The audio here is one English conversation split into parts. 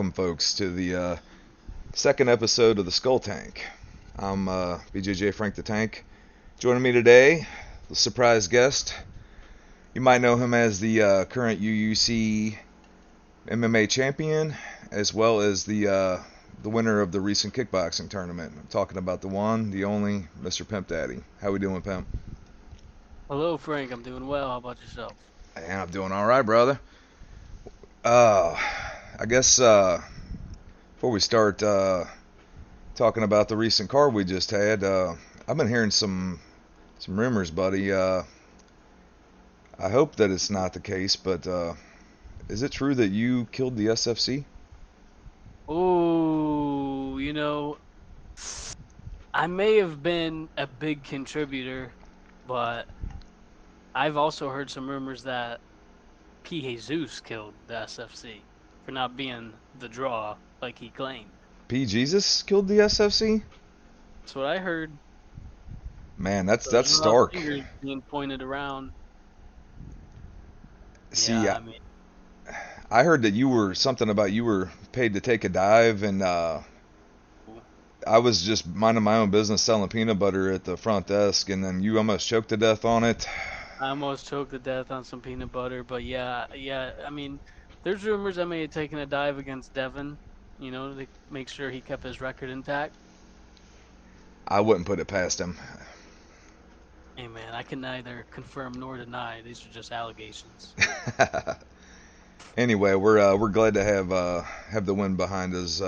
welcome, folks, to the second episode of the SkullTank. I'm BJJ Frank the Tank. Joining me today, the surprise guest. You might know him as the current U.U.C. MMA champion, as well as the winner of the recent kickboxing tournament. I'm talking about the one, the only, Mr. Pimp Daddy. How we doing, Pimp? Hello, Frank. I'm doing well. How about yourself? And I'm doing all right, brother. Uh, I guess before we start talking about the recent card we just had, I've been hearing some rumors, buddy. I hope that it's not the case, but is it true that you killed the SFC? Oh, I may have been a big contributor, but I've also heard some rumors that P. Jesus killed the SFC for not being the draw like he claimed. P. Jesus killed the SFC? That's what I heard. Man, that's So there's that's a lot of stark. fingers being pointed around. See, Yeah, I, I heard that you were something about you were paid to take a dive, and I was just minding my own business selling peanut butter at the front desk, and then you almost choked to death on it. I almost choked to death on some peanut butter, but yeah. There's rumors I may have taken a dive against Devin, to make sure he kept his record intact. I wouldn't put it past him. Hey man, I can neither confirm nor deny. These are just allegations. Anyway, we're glad to have the win behind us.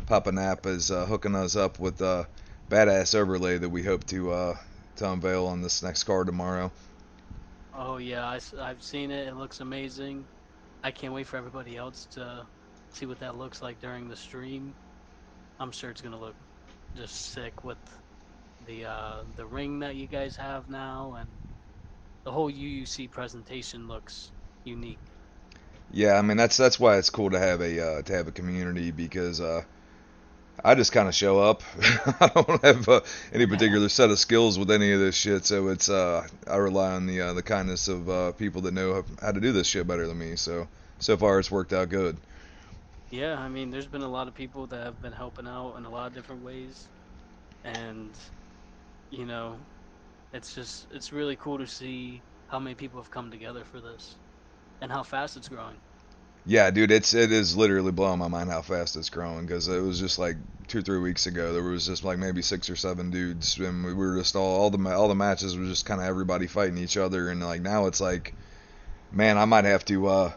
Papa Nap is hooking us up with a badass overlay that we hope to unveil on this next card tomorrow. Oh yeah, I've seen it. It looks amazing. I can't wait for everybody else to see what that looks like during the stream. I'm sure it's gonna look just sick with the ring that you guys have now, and the whole UUC presentation looks unique. Yeah, I mean that's why it's cool to have a community because I just kind of show up. I don't have any particular set of skills with any of this shit, so it's I rely on the kindness of people that know how to do this shit better than me. So far it's worked out good. Yeah, I mean, there's been a lot of people that have been helping out in a lot of different ways, and you know, it's really cool to see how many people have come together for this and how fast it's growing. Yeah, dude, it is literally blowing my mind how fast it's growing because it was just like 2 3 weeks ago there was just like maybe 6 or 7 dudes and we were just all the matches were just kind of everybody fighting each other and like now it's like man I might have to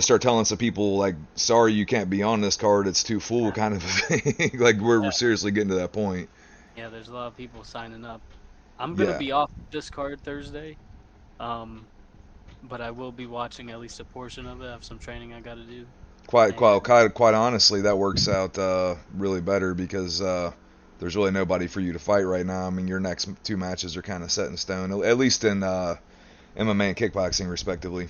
start telling some people like sorry you can't be on this card it's too full kind of a thing like we're Yeah, seriously getting to that point. yeah, there's a lot of people signing up. I'm gonna Yeah, be off this card Thursday, um, but I will be watching at least a portion of it. I have some training I got to do, and quite honestly that works out really better because there's really nobody for you to fight right now. I mean your next two matches are kind of set in stone at least in MMA and kickboxing, respectively.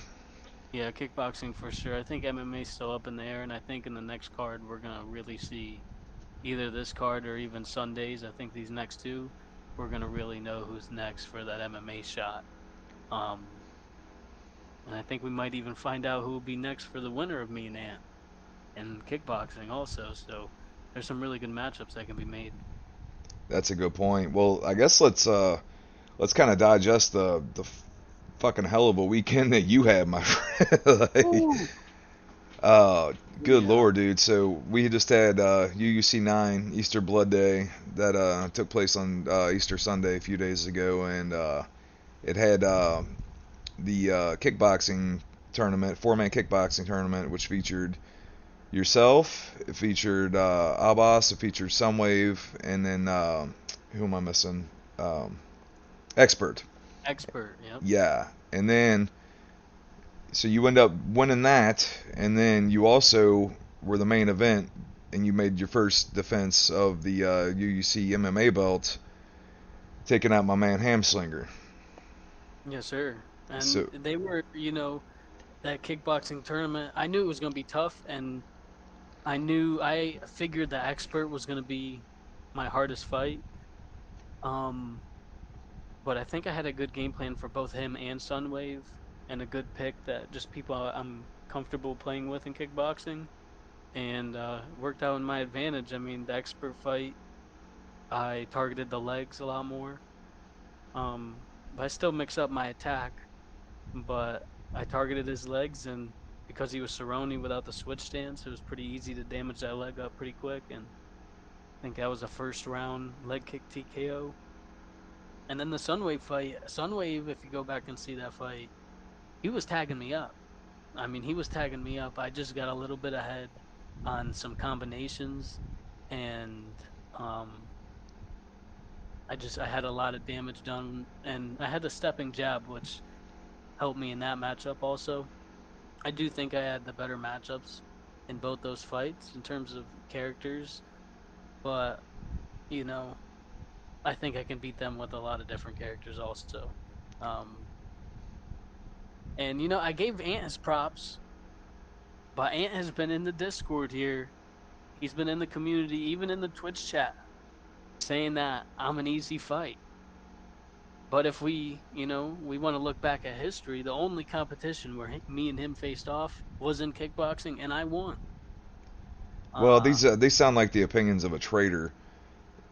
yeah, kickboxing for sure. I think MMA is still up in the air, and I think in the next card we're gonna really see either this card or even Sundays. I think these next two, we're gonna really know who's next for that MMA shot. Um, and I think we might even find out who will be next for the winner of me and Ant and kickboxing also. So there's some really good matchups that can be made. That's a good point. Well, I guess let's kind of digest the fucking hell of a weekend that you had, my friend. like, Ooh. uh, good Yeah. lord, dude. So we just had U.U.C. 9 Easter Blood Day that took place on Easter Sunday a few days ago, and it had the kickboxing tournament, 4-man kickboxing tournament, which featured yourself, it featured Abbas, it featured Sunwave, and then who am I missing? Um, Expert. Expert. Yep. Yeah, and then so you end up winning that, and then you also were the main event, and you made your first defense of the U.U.C. MMA belt, taking out my man Hamslinger. Yes, sir. And So they were, that kickboxing tournament. I knew it was gonna be tough, and I figured the expert was gonna be my hardest fight. Um, but I think I had a good game plan for both him and Sunwave, and a good pick that just people I'm comfortable playing with in kickboxing. and worked out in my advantage. I mean, the expert fight, I targeted the legs a lot more. But I still mix up my attack, but I targeted his legs, and because he was Cerrone without the switch stance, it was pretty easy to damage that leg up pretty quick. And I think that was a first round leg kick TKO. And then the Sunwave fight, Sunwave, if you go back and see that fight, he was tagging me up. I mean, he was tagging me up. I just got a little bit ahead on some combinations, and um, I had a lot of damage done, and I had the stepping jab, which helped me in that matchup also. I do think I had the better matchups in both those fights in terms of characters, but you know, I think I can beat them with a lot of different characters also. Um, and I gave Ant his props, but Ant has been in the Discord here. He's been in the community, even in the Twitch chat, saying that I'm an easy fight. But if we want to look back at history, the only competition where me and him faced off was in kickboxing, and I won. Well, Uh, these sound like the opinions of a traitor.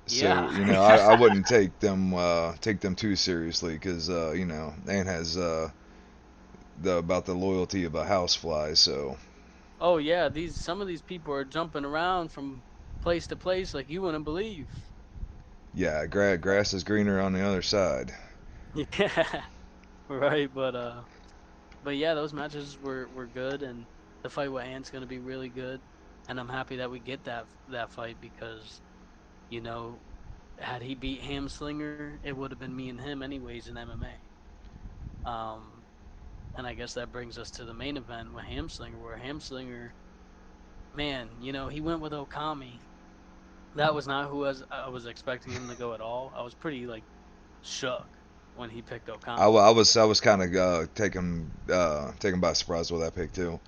So yeah, I wouldn't take them too seriously because Ant has the about the loyalty of a housefly. So oh yeah, these some of these people are jumping around from place to place like you wouldn't believe. yeah, grass is greener on the other side. Yeah, right. But yeah, those matches were good, and the fight with Ant's gonna be really good. And I'm happy that we get that fight because you know had he beat Hamslinger, it would have been me and him anyways in MMA. And I guess that brings us to the main event with Hamslinger, where Hamslinger, man, he went with Okami. That was not who I was expecting him to go at all. I was pretty like shook when he picked Okami. I was kind of taken by surprise with that pick too.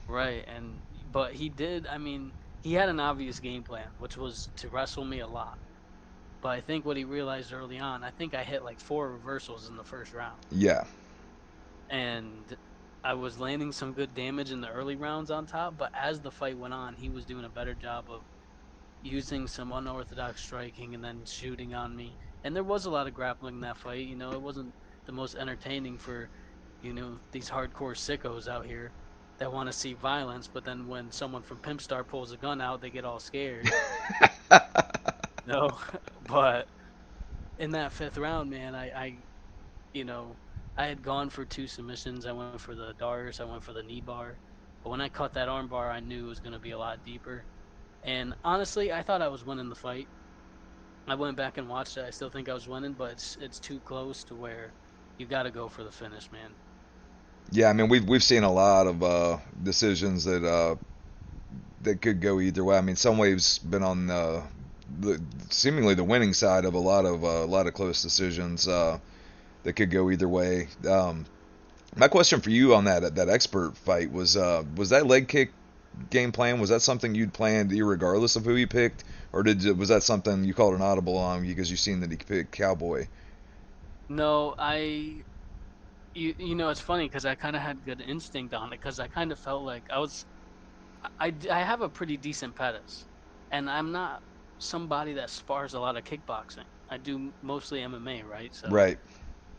Right, and but he did. I mean, he had an obvious game plan, which was to wrestle me a lot. But I think what he realized early on, I think I hit like four reversals in the first round, Yeah, and I was landing some good damage in the early rounds on top. But as the fight went on, he was doing a better job of using some unorthodox striking and then shooting on me. And there was a lot of grappling in that fight. It wasn't the most entertaining for, these hardcore sickos out here that want to see violence. But then when someone from Pimp Star pulls a gun out, they get all scared. No, but in that fifth round, man, you know, I had gone for two submissions. I went for the Dars, I went for the knee bar. But when I caught that arm bar, I knew it was going to be a lot deeper. And honestly, I thought I was winning the fight. I went back and watched it. I still think I was winning, but it's too close to where you got to go for the finish, man. yeah. I mean, we've seen a lot of decisions that could go either way. I mean, Sunwave's been on the seemingly the winning side of a lot of close decisions that could go either way. My question for you on that expert fight was that leg kick game plan, was that something you'd planned regardless of who you picked, or was that something you called an audible on because you seen that he picked Cowboy? No, it's funny because I kind of had good instinct on it because I kind of felt like I have a pretty decent pedis, and I'm not somebody that spars a lot of kickboxing. I do mostly MMA, right? So Right.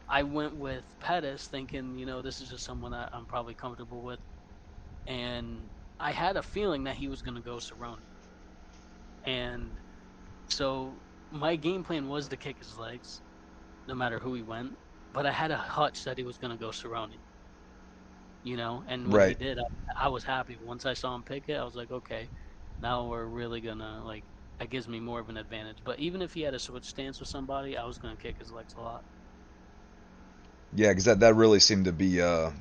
I went with Pettis thinking, this is just someone that I'm probably comfortable with, and I had a feeling that he was going to go Cerrone. And so my game plan was to kick his legs, no matter who he went. But I had a hunch that he was going to go Cerrone, And when he Right. did, I was happy. Once I saw him pick it, I was like, okay, now we're really gonna like. That gives me more of an advantage. But even if he had a switch stance with somebody, I was gonna kick his legs a lot. Yeah, because that really seemed to be the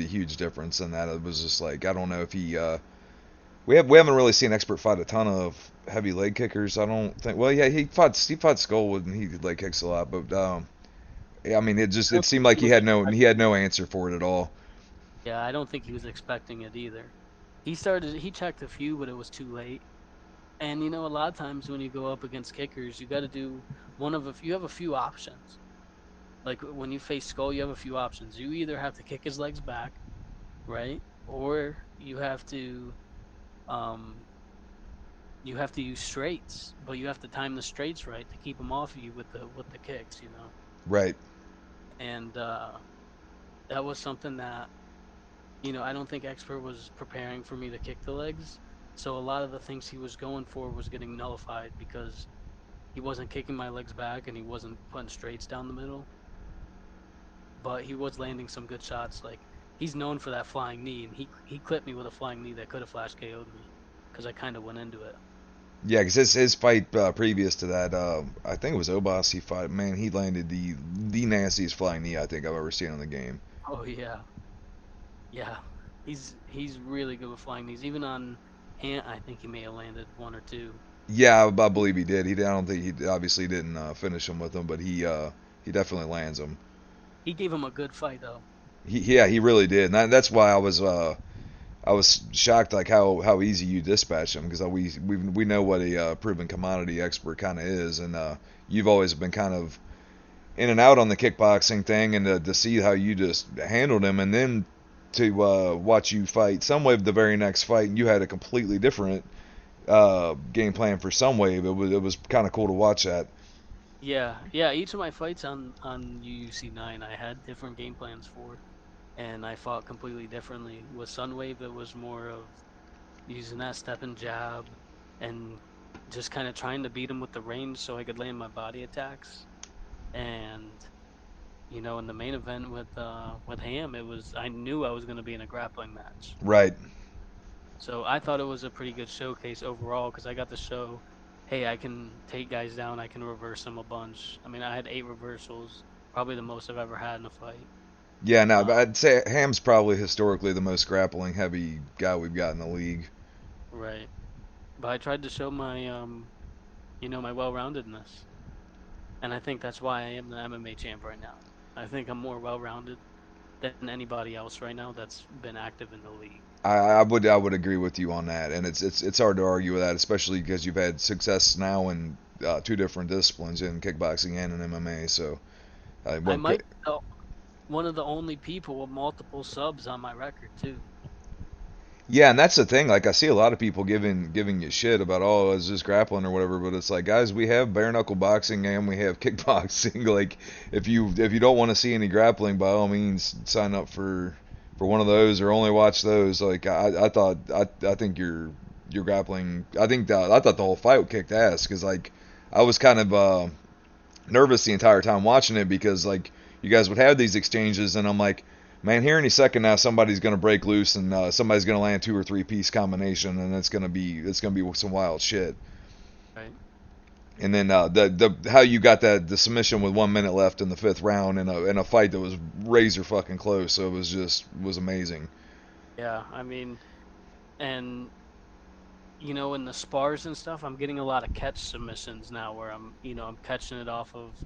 huge difference in that. It was just like I don't know if he we haven't really seen expert fight a ton of heavy leg kickers. I don't think. Well, yeah, he fought Skull and he leg kicks a lot, but yeah, I mean I it don't seemed think like he was he had no answer for it at all. Yeah, I don't think he was expecting it either. He checked a few, but it was too late. And a lot of times when you go up against kickers, you got to do you have a few options. Like when you face Skull, you have a few options. You either have to kick his legs back, right? Or you have to Um, you have to use straights, but you have to time the straights right to keep them off of you with the kicks, you know. Right. And that was something that I don't think Expert was preparing for me to kick the legs. So a lot of the things he was going for was getting nullified because he wasn't kicking my legs back and he wasn't putting straights down the middle. But he was landing some good shots. Like he's known for that flying knee, and he clipped me with a flying knee that could have flash KO'd me because I kind of went into it. Yeah, because his fight previous to that, I think it was Obas he fought. Man, he landed the nastiest flying knee I think I've ever seen in the game. Oh yeah, yeah. He's really good with flying knees. Even on hand, I think he may have landed one or two. Yeah, I believe he did. I don't think he obviously didn't finish him with them, but he definitely lands them. He gave him a good fight though. Yeah, he really did. And that's why I was shocked like how easy you dispatch him because we know what a proven commodity expert kind of is, and you've always been kind of in and out on the kickboxing thing, and to see how you just handled him, and then to watch you fight Sunwave the very next fight, and you had a completely different game plan for Sunwave. It was kind of cool to watch that. Yeah, yeah. Each of my fights on UUC 9, I had different game plans for, and I fought completely differently. With Sunwave, it was more of using that step and jab, and just kind of trying to beat him with the range so I could land my body attacks. And in the main event with Ham, it was I knew I was going to be in a grappling match, Right. so I thought it was a pretty good showcase overall because I got to show, hey, I can take guys down, I can reverse them a bunch. I mean, I had 8 reversals, probably the most I've ever had in a fight. Yeah, no, but Um, I'd say Ham's probably historically the most grappling heavy guy we've got in the league. right. But I tried to show my my well-roundedness, and I think that's why I am the MMA champ right now. I think I'm more well-rounded than anybody else right now that's been active in the league. I would agree with you on that, and it's hard to argue with that, especially because you've had success now in two different disciplines in kickboxing and in MMA. So, I well, might be one of the only people with multiple subs on my record too. yeah, and that's the thing. Like I see a lot of people giving you shit about it's just grappling or whatever, but it's like guys, we have bare knuckle boxing and we have kickboxing. Like if you don't want to see any grappling, by all means sign up for one of those or only watch those. Like I think you're grappling. I thought the whole fight kicked ass because like I was kind of nervous the entire time watching it because like you guys would have these exchanges and I'm like, man, here any second now somebody's gonna break loose and somebody's gonna land two or three piece combination and it's gonna be some wild shit. Right. And then the how you got the submission with 1 minute left in the fifth round in a fight that was razor fucking close, so it was amazing. Yeah, I mean, and in the spars and stuff, I'm getting a lot of catch submissions now where I'm catching it off of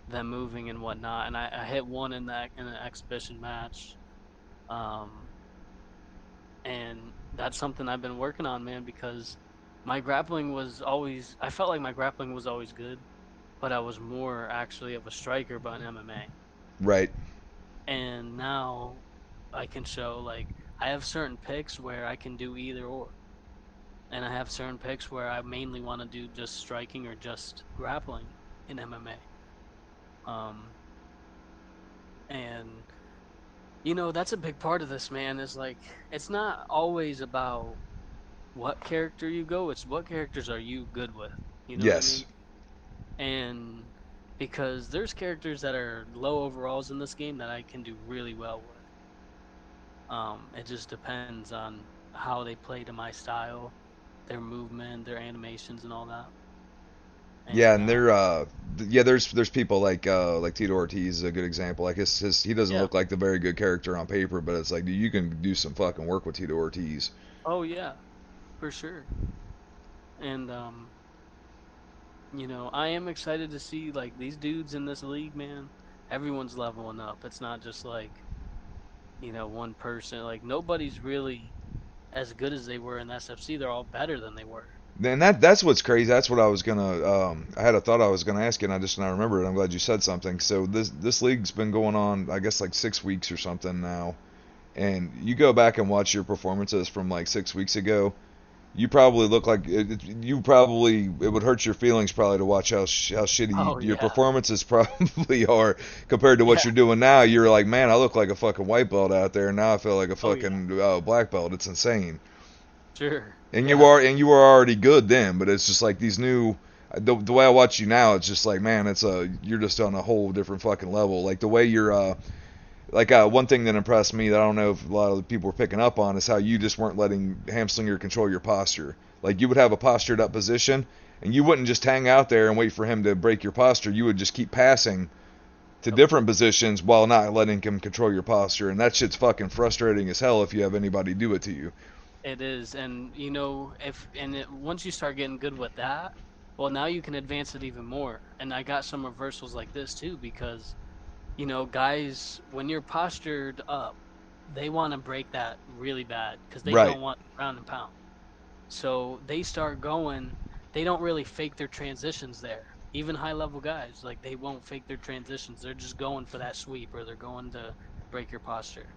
them moving and whatnot. And I hit one in an exhibition match. Um, and that's something I've been working on, man, because I felt like my grappling was always good, but I was more actually of a striker but in MMA. Right. And now I can show like I have certain picks where I can do either or. And I have certain picks where I mainly want to do just striking or just grappling in MMA. And that's a big part of this, man, is like it's not always about what character you go, it's what characters are you good with. You know what I Yes. mean? And because there's characters that are low overalls in this game that I can do really well with. It just depends on how they play to my style, their movement, their animations and all that. Yeah, And and there's people like Tito Ortiz is a good example. Like his he doesn't yeah. look like the very good character on paper, but it's like dude, you can do some fucking work with Tito Ortiz. Oh yeah, for sure. And I am excited to see like these dudes in this league, man. Everyone's leveling up. It's not just like, one person. Like nobody's really as good as they were in SFC. They're all better than they were. And that's what's crazy. That's what I was gonna. I had a thought I was gonna ask you, and I just now remembered. I'm glad you said something. So this league's been going on, I guess, like 6 weeks or something now. And you go back and watch your performances from like 6 weeks ago. You probably look like you probably it would hurt your feelings probably to watch how shitty Oh your yeah, performances probably are compared to what yeah, you're doing now. You're like, man, I look like a fucking white belt out there. Now I feel like a oh yeah, fucking black belt. It's insane. sure, And yeah, you were already good then, but it's just like these new the way I watch you now, it's just like, man, it's a you're just on a whole different fucking level. Like the way you're one thing that impressed me that I don't know if a lot of the people were picking up on is how you just weren't letting Hamslinger control your posture. Like you would have a postured up position, and you wouldn't just hang out there and wait for him to break your posture. You would just keep passing to yep. different positions while not letting him control your posture, and that shit's fucking frustrating as hell if you have anybody do it to you. It is, and once you start getting good with that, well, now you can advance it even more. And I got some reversals like this too, because guys, when you're postured up, they want to break that really bad because they Right. don't want ground and pound. So they start going, they don't really fake their transitions there. Even high level guys, like they won't fake their transitions. They're just going for that sweep or they're going to break your posture.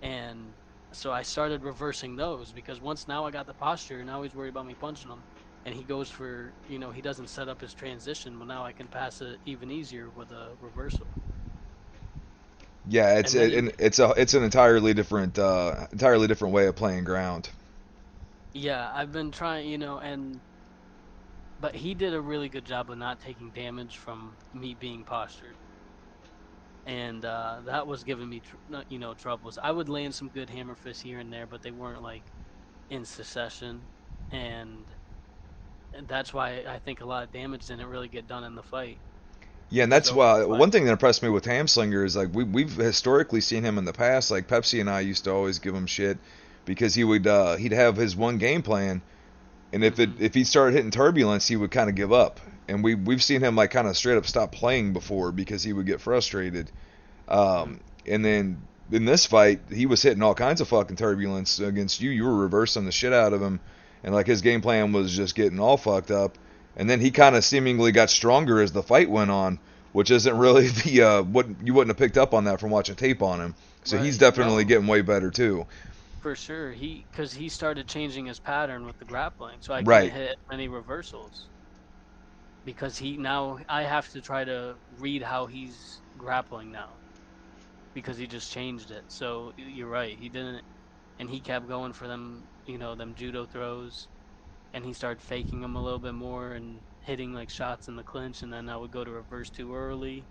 And so I started reversing those because once now I got the posture, now he's worried about me punching him. And he goes for, he doesn't set up his transition. Well, now I can pass it even easier with a reversal. Yeah, And then he, it's an entirely different way of playing ground. yeah, I've been trying, but he did a really good job of not taking damage from me being postured. And that was giving me, troubles. I would land some good hammer fists here and there, but they weren't like in succession. And that's why I think a lot of damage didn't really get done in the fight Yeah, and because that's over the why one fight. thing that impressed me with Hamslinger is like we've historically seen him in the past. Like Pepsi and I used to always give him shit because he'd have his one game plan, and Hmm. if he started hitting turbulence, he would kind of give up. And we've seen him like kind of straight up stop playing before because he would get frustrated. Hmm. And then in this fight, he was hitting all kinds of fucking turbulence against you. You were reversing the shit out of him, and like his game plan was just getting all fucked up. And then he kind of seemingly got stronger as the fight went on, which isn't really the what you wouldn't have picked up on that from watching tape on him. So he's Right. definitely No, getting way better too. for sure. Because he started changing his pattern with the grappling, so I couldn't Right. hit many reversals because now I have to try to read how he's grappling now because he just changed it. So you're right. He didn't, and he kept going for them, them judo throws, and he started faking them a little bit more and hitting like shots in the clinch, and then I would go to reverse too early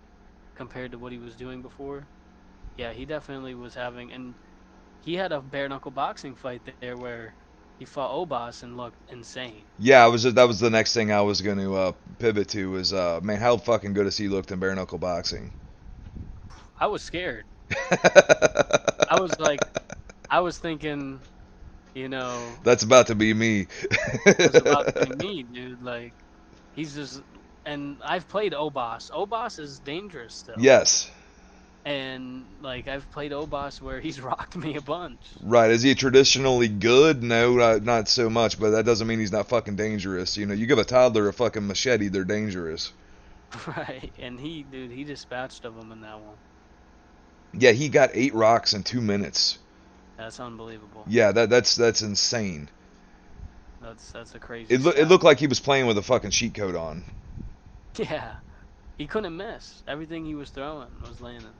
compared to what he was doing before. Yeah, he definitely was having, and he had a bare knuckle boxing fight there where he fought Obas and looked insane. Yeah, that was the next thing I was going to pivot to was man, how fucking good has he looked in bare knuckle boxing? I was scared. I was like, I was thinking, you know, That's about to be me. was about to be me, dude. Like, he's just, and I've played Obas. Obas is dangerous still. Yes. And like I've played Obas where he's rocked me a bunch. Right. Is he traditionally good? No, not so much, but that doesn't mean he's not fucking dangerous. You know, you give a toddler a fucking machete, they're dangerous. Right. And dude, he dispatched of him in that one. Yeah, he got 8 rocks in 2 minutes. That's unbelievable. Yeah, that's insane. That's a crazy It stat. looked like he was playing with a fucking cheat code on. Yeah. He couldn't miss. Everything he was throwing was landing.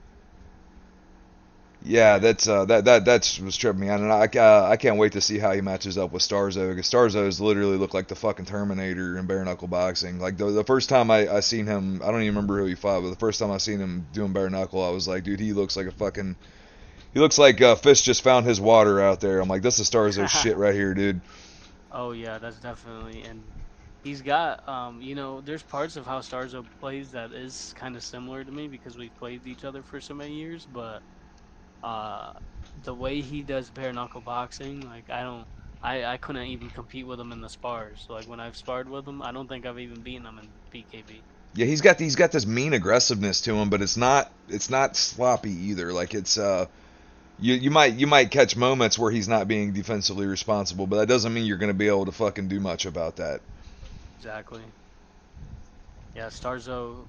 Yeah, Yeah. that's that's was tripping me out, and I can't wait to see how he matches up with Starzo because Starzo's literally looked like the fucking Terminator in bare knuckle boxing. Like the first time I seen him, I don't even remember who he fought, but the first time I seen him doing bare knuckle, I was like, dude, he looks like a fucking he looks like fish just found his water out there. I'm like, this is Starzo shit right here, dude. Oh yeah, that's definitely, and he's got there's parts of how Starzo plays that is kind of similar to me because we've played each other for so many years, but uh the way he does bare knuckle boxing, like I couldn't even compete with him in the spars. Like when I've sparred with him, I don't think I've even beaten him in BKB. Yeah, he's got this mean aggressiveness to him, but it's not sloppy either. Like it's you might catch moments where he's not being defensively responsible, but that doesn't mean you're going to be able to fucking do much about that. Exactly. Yeah, Starzo,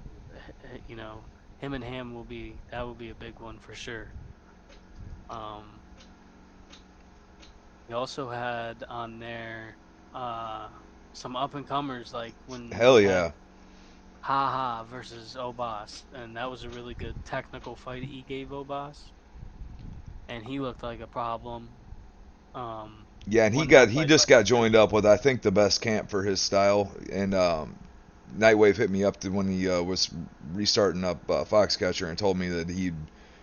him and Ham will be a big one for sure. Um, we also had on there uh some up and comers like when Hell we had yeah. Haha versus Obas, and that was a really good technical fight he gave Obas, and he looked like a problem. Yeah, and When that he fight just went got to, joined up with I think the best camp for his style. And Nightwave hit me up when he was restarting up Foxcatcher and told me that he'd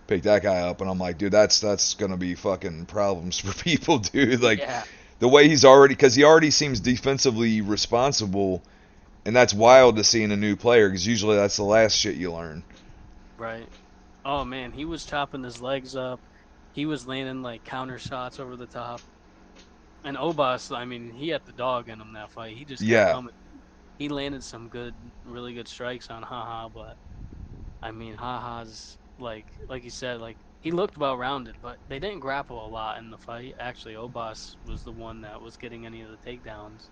pick that guy up, and I'm like, dude, that's gonna be fucking problems for people, dude. Like yeah, the way he's already, because he already seems defensively responsible, and that's wild to see in a new player, because usually that's the last shit you learn. right. Oh man, he was chopping his legs up. He was landing like counter shots over the top. And Obas, I mean, he had the dog in him that fight. He just kept Yeah, coming. He landed some good, really good strikes on Haha, but I mean, Haha's like you said, like he looked well rounded, but they didn't grapple a lot in the fight. Actually, Obas was the one that was getting any of the takedowns.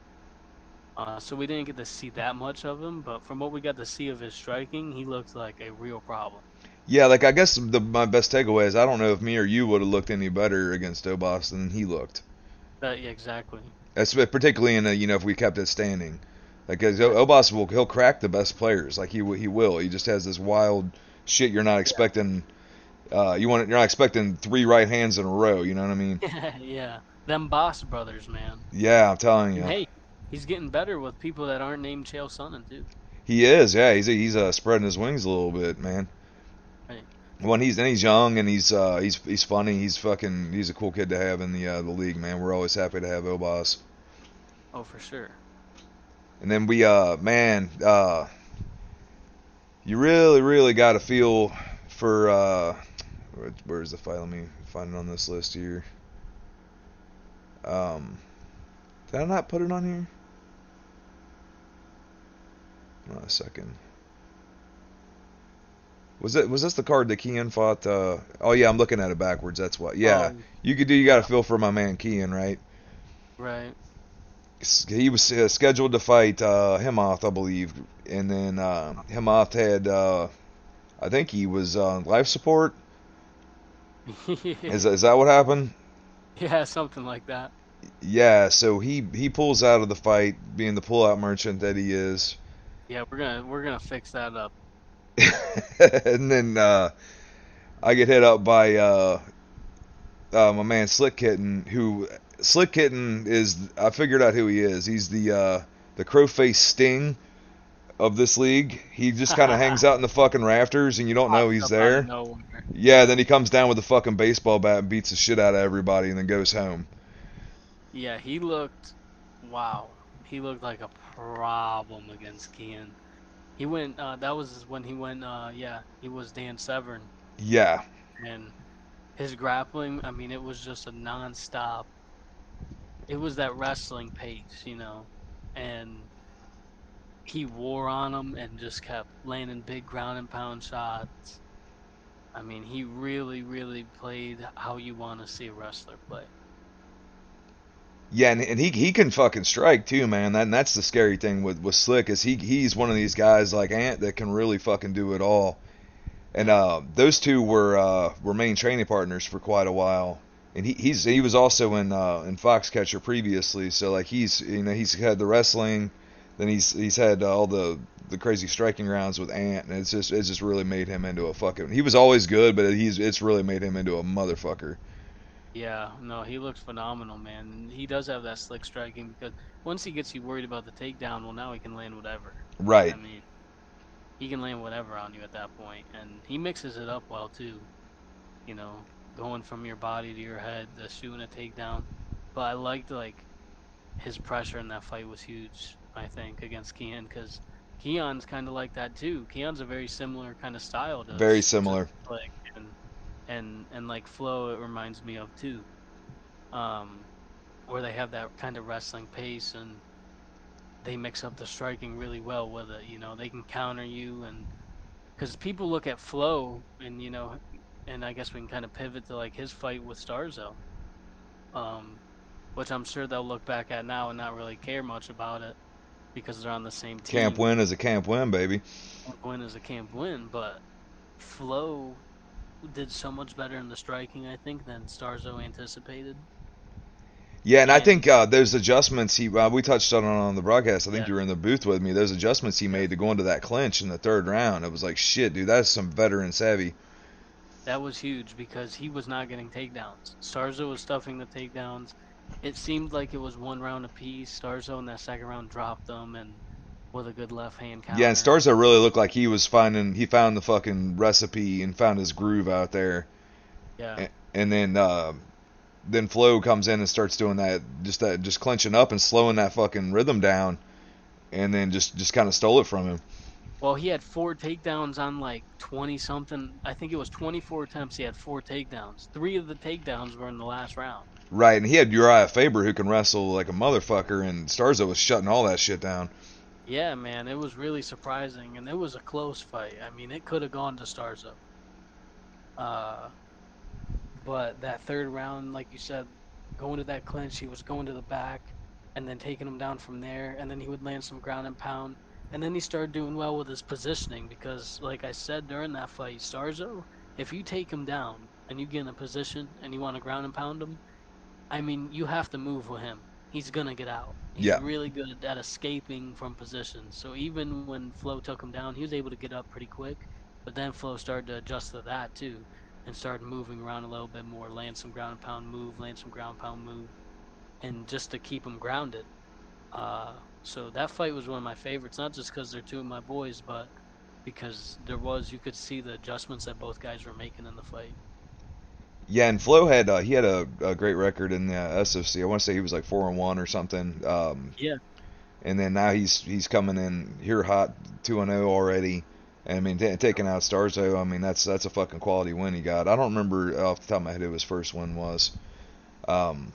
So we didn't get to see that much of him, but from what we got to see of his striking, he looked like a real problem. yeah. Like I guess my best takeaway is I don't know if me or you would have looked any better against Obas than he looked. Yeah, exactly. That's particularly in a, if we kept it standing. Like Right. Obas he'll crack the best players. Like he will. He just has this wild shit you're not expecting. You're not expecting three right hands in a row. You know what I mean? Yeah, yeah. Them Boss brothers, man. Yeah, I'm telling And you, hey, he's getting better with people that aren't named Chael Sonnen too. he is. Yeah, he's spreading his wings a little bit, man. Right. When he's young and he's funny. He's a cool kid to have in the league, man. We're always happy to have Obas. Oh, for sure. And then you really got to feel for where's the fight? Let me find it on this list here. Um, did I not put it on here? Hold on a second. Was this the card that Kean fought? Oh yeah, I'm looking at it backwards. That's what. Yeah, Oh, you got to yeah. feel for my man Kean, right? Right. He was scheduled to fight Hemoth, I believe, and then Hemoth had I think he was on life support. Is that what happened? Yeah, something like that. Yeah, so he pulls out of the fight, being the pullout merchant that he is, Yeah, we're gonna fix that up. and then I get hit up by my man Slick Kitten, who Slick Kitten is. I figured out who he is. He's the crow face Sting of this league. He just kind of hangs out in the fucking rafters, and you don't know Pops he's up out of there. nowhere. Yeah, then he comes down with a fucking baseball bat and beats the shit out of everybody, and then goes home. Yeah, he looked wow. He looked like a problem against Kian. He went that was when he went yeah, he was Dan Severn Yeah, and his grappling, I mean it was just a nonstop. It was that wrestling pace, you know. And he wore on him and just kept landing big ground and pound shots. I mean, he really, really played how you want to see a wrestler play. yeah, and he can fucking strike too, man. That's the scary thing with Slick is he's one of these guys like Ant that can really fucking do it all. And Yeah. those two were main training partners for quite a while. And he was also in Foxcatcher previously, so like he's had the wrestling, then he's had all the crazy striking rounds with Ant, and it's just really made him into a fucking. He was always good, but it's really made him into a motherfucker. Yeah, no, he looks phenomenal, man. And he does have that slick striking because once he gets you worried about the takedown, well, now he can land whatever. Right. I mean, he can land whatever on you at that point, and he mixes it up well too. You know, going from your body to your head, the shooting a takedown. But I liked like his pressure in that fight was huge. I think against Keon because Keon's kind of like that too. Keon's a very similar kind of style Very to similar. Slick and like Flo. It reminds me of too. Um, where they have that kind of wrestling pace and they mix up the striking really well with it. You know, they can counter you and because people look at Flo and and I guess we can kind of pivot to like his fight with Starzo, um, which I'm sure they'll look back at now and not really care much about it because they're on the same Camp team. win is a camp win, baby. Camp win is a camp win, but Flo did so much better in the striking, I think, than Starzo anticipated. Yeah, and I think And those adjustments we touched on the broadcast. I think yeah, you were in the booth with me. Those adjustments he yes, made to go into that clinch in the third round, it was like shit, dude. That's some veteran savvy. that was huge because he was not getting takedowns. Starzo was stuffing the takedowns. It seemed like it was one round apiece. Starzo in that second round dropped them and with a good left hand Yeah, and counter. Starzo really looked like he found the fucking recipe and found his groove out there. Yeah. And then Flo comes in and starts doing that, just clinching up and slowing that fucking rhythm down, and then just kind of stole it from him. Well, he had four takedowns on like 20 something. I think it was 24 attempts. He had four takedowns. Three of the takedowns were in the last round. Right, and he had Uriah Faber who can wrestle like a motherfucker, and Starzo was shutting all that shit down. Yeah, man, it was really surprising, and it was a close fight. I mean, it could have gone to Starzo. Uh, but that third round, like you said, going to that clinch, he was going to the back and then taking him down from there, and then he would land some ground and pound. And then he started doing well with his positioning because, like I said during that fight, Starzo, if you take him down and you get in a position and you want to ground and pound him, I mean, you have to move with him. He's gonna get out. He's Yeah, really good at escaping from positions. So even when Flo took him down, he was able to get up pretty quick. But then Flo started to adjust to that too, and started moving around a little bit more, land some ground and pound move, land some ground and pound move, and just to keep him grounded. So that fight was one of my favorites, not just because they're two of my boys, but because you could see the adjustments that both guys were making in the fight. yeah, and Flo had he had a great record in the SOC. I want to say he was like 4-1 or something. Yeah, And then now he's coming in here hot 2-0 already. And I mean, taking out Starzo, I mean that's a fucking quality win he got. I don't remember off the top of my head who his first win was. Um,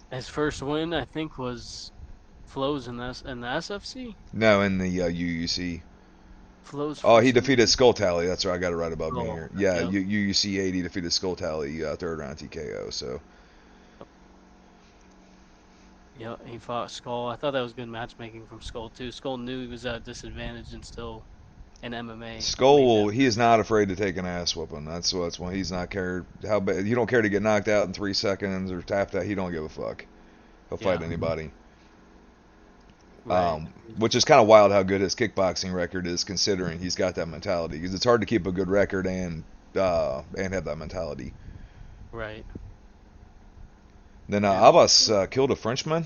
his first win I think was Flo's in the SFC. no, in the U.U.C. Flo's Oh, he first defeated win. Skull Tally. That's right. I got it right above me Oh, here. Yeah, yep. U.U.C. 80 defeated Skull Tally third round TKO. So Yep, he fought Skull. I thought that was good matchmaking from Skull too. Skull knew he was at a disadvantage and still in MMA made Skull, that. he is not afraid to take an ass whooping. That's why he's not cared how bad. You don't care to get knocked out in 3 seconds or tapped out. He don't give a fuck. He'll fight Yeah, anybody. right. Which is kind of wild how good his kickboxing record is, considering he's got that mentality. Because it's hard to keep a good record and have that mentality. Right. Then Yeah. Abbas killed a Frenchman.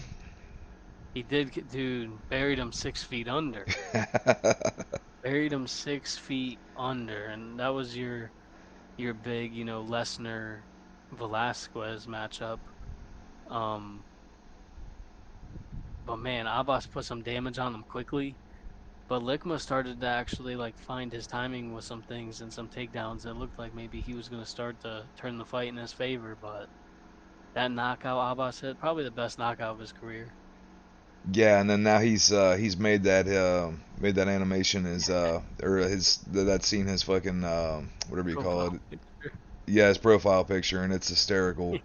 He did, dude. Buried him 6 feet under. Buried him 6 feet under, and that was your big, Lesnar Velasquez matchup. Um, but man, Abbas put some damage on him quickly. But Lickma started to actually like find his timing with some things and some takedowns. It looked like maybe he was going to start to turn the fight in his favor, but that knockout Abbas hit, probably the best knockout of his career. Yeah, and then now he's made that animation his or his that scene his fucking whatever you call Profile it. picture. Yeah, his profile picture, and it's hysterical.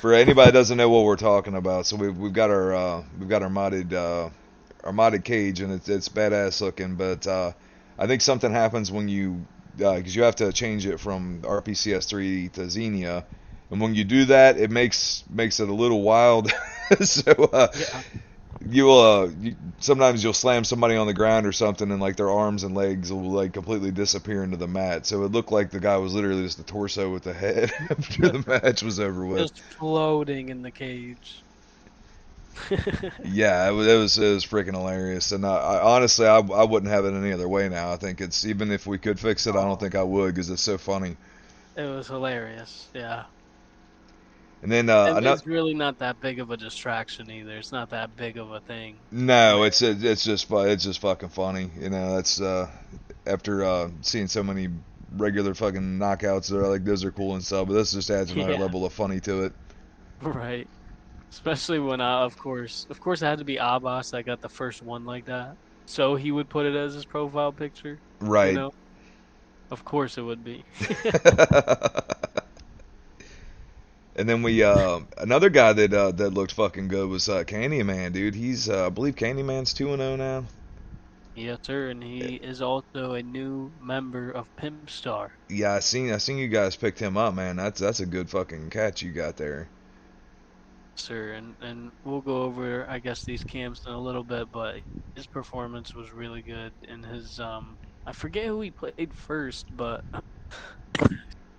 For anybody that doesn't know what we're talking about, so we've got our modded cage, and it's badass looking. But I think something happens when you because you have to change it from RPCS3 to Xenia, and when you do that, it makes it a little wild. So Yeah, sometimes you'll slam somebody on the ground or something, and like their arms and legs will like completely disappear into the mat. So it looked like the guy was literally just the torso with the head after the match was over with. just floating in the cage. Yeah, it was freaking hilarious, and honestly I wouldn't have it any other way now. I think it's even if we could fix it, I don't Oh, think I would because it's so funny. it was hilarious. Yeah. And then And another it's really not that big of a distraction either. It's not that big of a thing no, where, it's just fucking funny. You know, that's after seeing so many regular fucking knockouts, they're like those are cool and stuff, but this just adds another yeah, level of funny to it. right. Especially when, of course, it had to be Abbas that got the first one like that. So he would put it as his profile picture, you Right. know? Of course it would be. And then we another guy that looked fucking good was Candyman, dude. He's I believe Candyman's 2-0 now. Yes, sir. And he is also a new member of Pimp Star. Yeah, I seen you guys picked him up, man. That's a good fucking catch you got there. sir. And we'll go over, I guess, these camps in a little bit, but his performance was really good. And I forget who he played first, but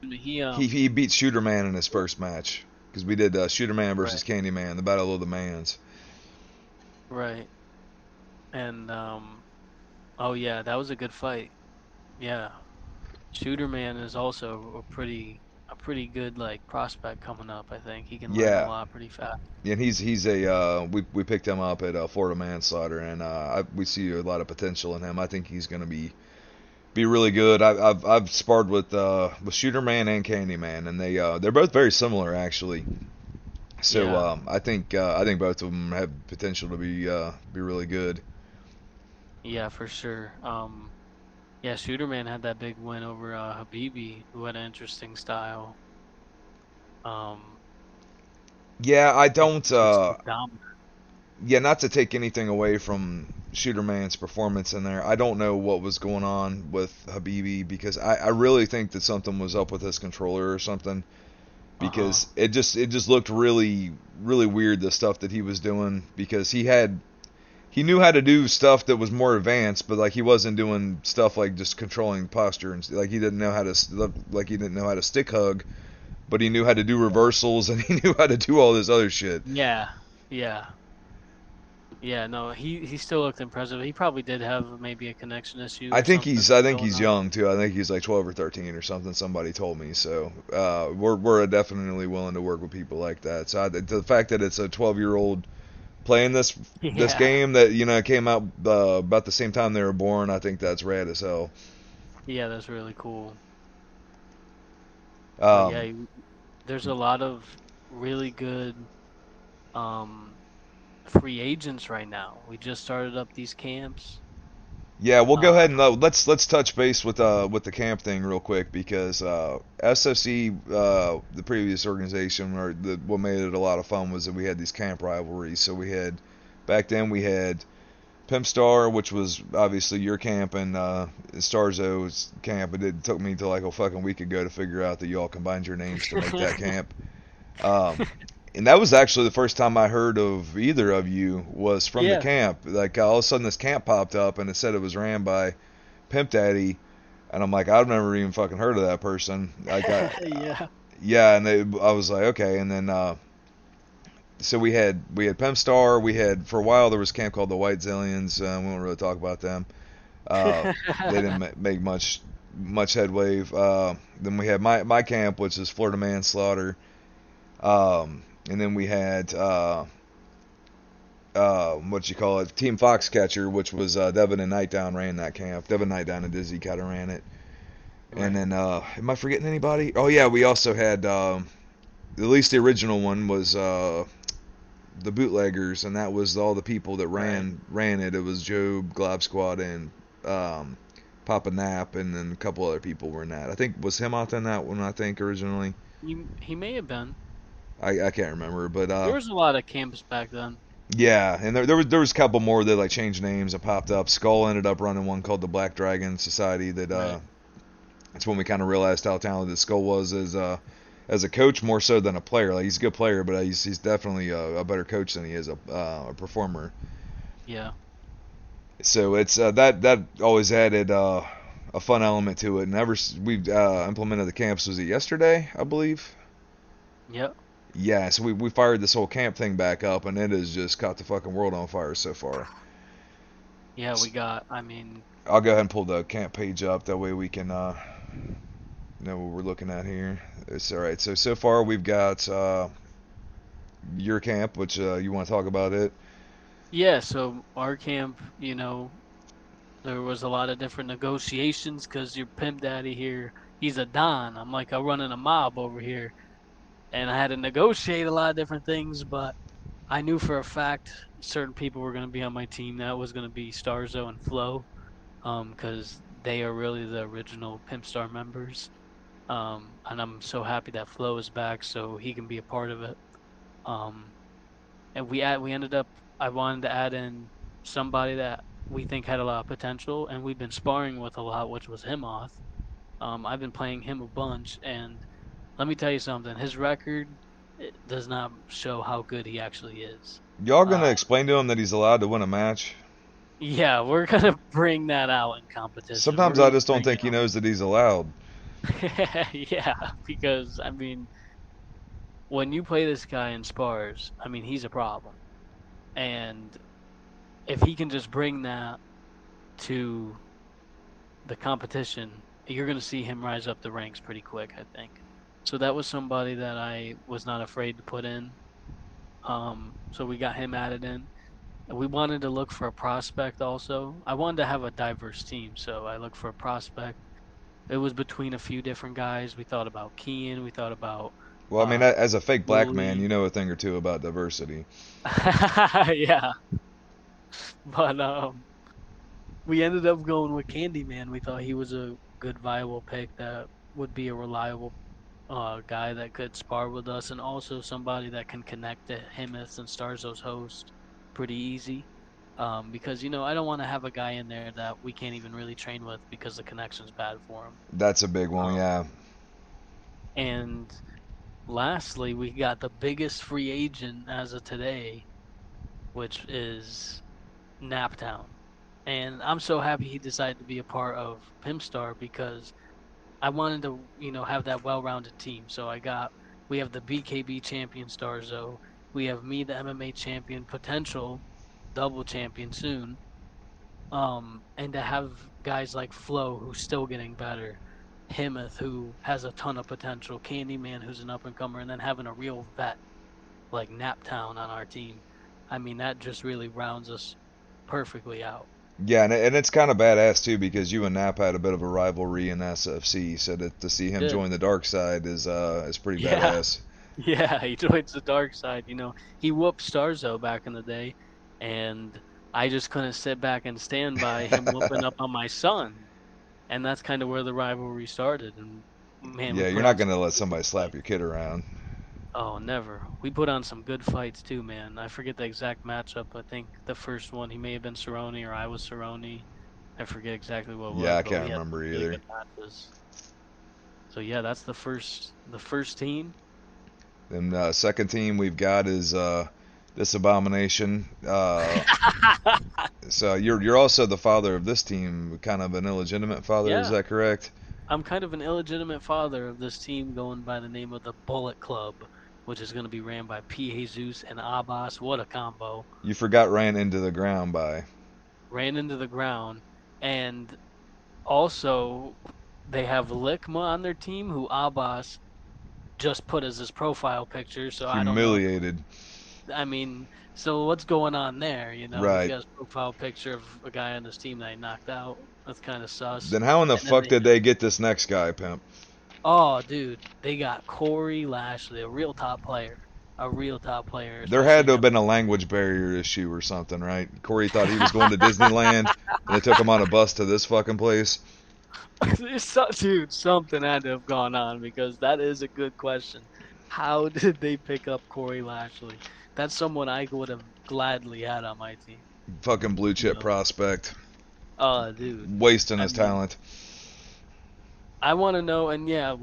he He beat Shooter Man in his first match because we did Shooter Man versus right, Candyman, the Battle of the Mans. right, and oh yeah, that was a good fight. Yeah, Shooter Man is also a pretty good like prospect coming up. I think he can learn a Yeah, lot pretty fast. and he's a we picked him up at Florida Manslaughter, and we see a lot of potential in him. I think he's going to be really good. I've sparred with Shooter Man and Candy Man, and they're both very similar actually. So Yeah, I think both of them have potential to be really good. yeah, for sure. Yeah, Shooter Man had that big win over Habibi, who had an interesting style. Um, Yeah, I and don't. he's just so dominant. Yeah, not to take anything away from Shooter Man's performance in there. I don't know what was going on with Habibi because I really think that something was up with his controller or something Uh-huh. because it just looked really weird the stuff that he was doing because he knew how to do stuff that was more advanced, but like he wasn't doing stuff like just controlling posture and like he didn't know how to he didn't know how to stick hug, but he knew how to do reversals and he knew how to do all this other shit. Yeah, yeah, yeah. No, he still looked impressive. He probably did have maybe a connection issue or something I think going he's on. young too. I think he's like 12 or 13 or something. Somebody told me. So we're definitely willing to work with people like that. So the fact that it's a 12-year-old playing this Yeah, game that came out about the same time they were born, I think that's rad as hell. yeah, that's really cool. But yeah, Um, there's a lot of really good um free agents right now. We just started up these camps. yeah, we'll go Uh, ahead and let's touch base with the camp thing real quick because SOC the previous organization or what made it a lot of fun was that we had these camp rivalries. So we had back then we had Pimp Star, which was obviously your camp, and Starzo's camp. It took me to like a fucking week ago to figure out that y'all combined your names to make that camp. Um, and that was actually the first time I heard of either of you was from the yeah, camp. Like all of a sudden, this camp popped up, and it said it was ran by Pimp Daddy, and I'm like, I've never even fucking heard of that person. yeah, Yeah, and I was like, okay, and then so we had Pimp Star. We had for a while there was a camp called the White Zillions. We won't really talk about them. They didn't make much headway. Then we had my camp, which is Florida Manslaughter. And then we had what you call it, Team Foxcatcher, which was Devin and Nightdown ran that camp. Devin Nightdown and Dizzy kind of ran it. And right. then am I forgetting anybody? Oh yeah, we also had at least the original one was the bootleggers, and that was all the people that Right. ran it. It was Job, Glob Squad, and um, Papa Nap, and then a couple other people were in that. I think was him out in that one. I think originally, He may have been. I can't remember, but There was a lot of camps back then. yeah, and there was a couple more that like changed names and popped up. Skull ended up running one called the Black Dragon Society. Right. That's when we kind of realized how talented Skull was as a coach more so than a player. Like he's a good player, but he's definitely a better coach than he is a performer. Yeah. So it's that always added a fun element to it. And ever we've implemented the camps, was it yesterday? I believe. Yep. Yeah, so we fired this whole camp thing back up, and it has just caught the fucking world on fire so far. Yeah, we got, I mean, I'll go ahead and pull the camp page up. That way we can know what we're looking at here. It's all right. So far we've got your camp, which you want to talk about it. yeah, so our camp, there was a lot of different negotiations because your pimp daddy here, he's a don. I'm like, I'm running a mob over here. And I had to negotiate a lot of different things, but I knew for a fact certain people were going to be on my team. That was going to be Starzo and Flo, because they are really the original Pimp Star members. And I'm so happy that Flo is back so he can be a part of it. Um, and we ended up I wanted to add in somebody that we think had a lot of potential, and we've been sparring with a lot, which was Himoth. I've been playing him a bunch, and let me tell you something. His record it does not show how good he actually is. Y'all gonna Uh, explain to him that he's allowed to win a match? yeah, we're gonna bring that out in competition. We're Sometimes I gonna just don't bring think it he out. knows that he's allowed. Yeah, because I mean, when you play this guy in spars, I mean, he's a problem. And if he can just bring that to the competition, you're going to see him rise up the ranks pretty quick, I think. So that was somebody that I was not afraid to put in. So we got him added in. And we wanted to look for a prospect also. I wanted to have a diverse team, so I looked for a prospect. It was between a few different guys. We thought about Kean, we thought about Well, I mean, uh as a fake black man, you Woolley. know a thing or two about diversity. Yeah, but we ended up going with Candyman. We thought he was a good viable pick that would be a reliable guy that could spar with us, and also somebody that can connect to Himith and Starzo's host pretty easy. Because I don't want to have a guy in there that we can't even really train with because the connection's bad for him. That's a big one, Um, yeah. and lastly, we got the biggest free agent as of today, which is Naptown. And I'm so happy he decided to be a part of Pimpstar because I wanted to, have that well-rounded team. So we have the BKB champion Starzo, we have me, the MMA champion, potential double champion soon. And to have guys like Flo, who's still getting better, Himeth, who has a ton of potential, Candyman, who's an up and comer, and then having a real vet like Naptown on our team. I mean, that just really rounds us perfectly out. Yeah, and it's kind of badass too because you and Nap had a bit of a rivalry in SFC, so to see him Did. join the dark side is pretty Yeah. badass. Yeah, he joins the dark side. He whooped Starzo back in the day, and I just couldn't sit back and stand by him whooping up on my son. And that's kind of where the rivalry started. And man, we Yeah, you're put not on some gonna let really good somebody slap your fights. kid around. Oh, never. We put on some good fights too, man. I forget the exact matchup. I think the first one he may have been Cerrone or I was Cerrone. I forget exactly what it Yeah, was, I but can't we had some remember really either. good matches. So yeah, that's the first team. Then second team we've got is this abomination. So you're also the father of this team, kind of an illegitimate father. Is Yeah. that correct? I'm kind of an illegitimate father of this team going by the name of the Bullet Club, which is going to be ran by P. Jesus and Abbas. What a combo. You forgot ran into the ground by. Ran into the ground. And also, they have Likma on their team, who Abbas just put as his profile picture. So I don't know. Humiliated. I mean, so what's going on there? He's Right. got his profile picture of a guy on his team that he knocked out. That's kind of sus. Then how in the And then fuck they did they get this next guy, pimp? Oh, dude, they got Corey Lashley, a real top player, There especially had to in have been a language barrier issue or something, right? Corey thought he was going to Disneyland, and they took him on a bus to this fucking place. Dude, something had to have gone on because that is a good question. How did they pick up Corey Lashley? That's someone I would have gladly had on my team. Fucking blue You chip know, prospect, dude, wasting I his mean, talent. I want to know, and yeah,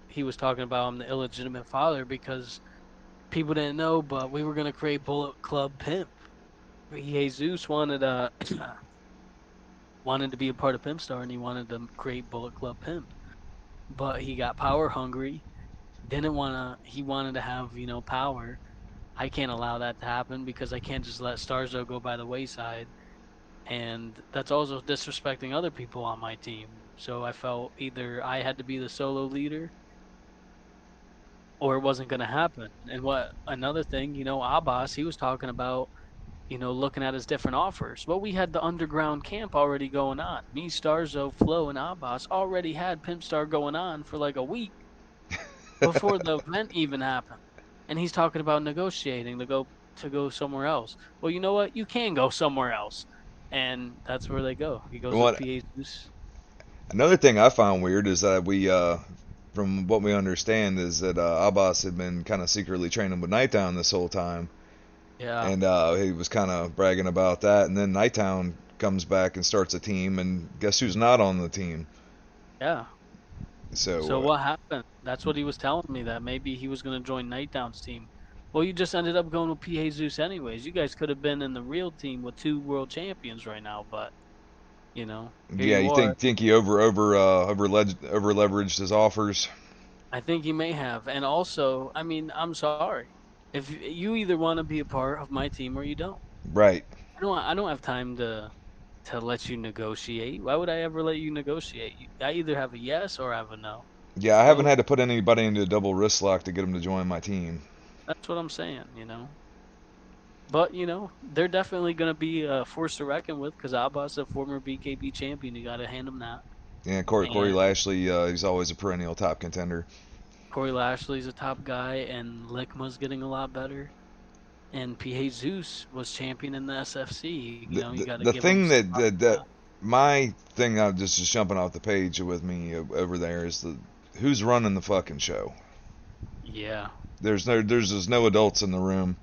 he was talking about I'm the illegitimate father because people didn't know, but we were gonna create Bullet Club Pimp. Jesus wanted to be a part of Pimp Star and he wanted to create Bullet Club Pimp, but he got power hungry. Didn't wanna. He wanted to have power. I can't allow that to happen because I can't just let Starzo go by the wayside, and that's also disrespecting other people on my team. So I felt either I had to be the solo leader or it wasn't going to happen. And what another thing, Abbas, he was talking about looking at his different offers. Well, we had the underground camp already going on. Me, Starzo, Flo, and Abbas already had Pimp Star going on for like a week before the event even happened. And he's talking about negotiating to go somewhere else. Well, you know what? You can go somewhere else. And that's where they go. He goes with Well, PA Zeus. another thing I found weird is that from what we understand, is that Abbas had been kind of secretly training with Nighttown this whole time, Yeah. and he was kind of bragging about that. And then Nighttown comes back and starts a team, and guess who's not on the team? Yeah. So So what happened? That's what he was telling me, that maybe he was going to join Nightdown's team. Well, you just ended up going with P. Jesus anyways. You guys could have been in the real team with two world champions right now, but here yeah, you you are. think he over leveraged his offers? I think he may have. And also, I mean, I'm sorry. If you either want to be a part of my team or you don't. Right. I don't have time to let you negotiate. Why would I ever let you negotiate? I either have a yes or I have a no. Yeah, I haven't So had to put anybody into a double wrist lock to get him to join my team. that's what I'm saying. But they're definitely going to be a force to reckon with because Abbas, a former BKB champion, you got to hand him that. And Corey And Lashley, he's always a perennial top contender. Corey Lashley's a top guy, and Lickma's getting a lot better. And PH Zeus was champion in the SFC. You got to The give him thing some that my thing, I'm just jumping off the page with me over there, is who's running the fucking show. yeah. There's just no adults in the room,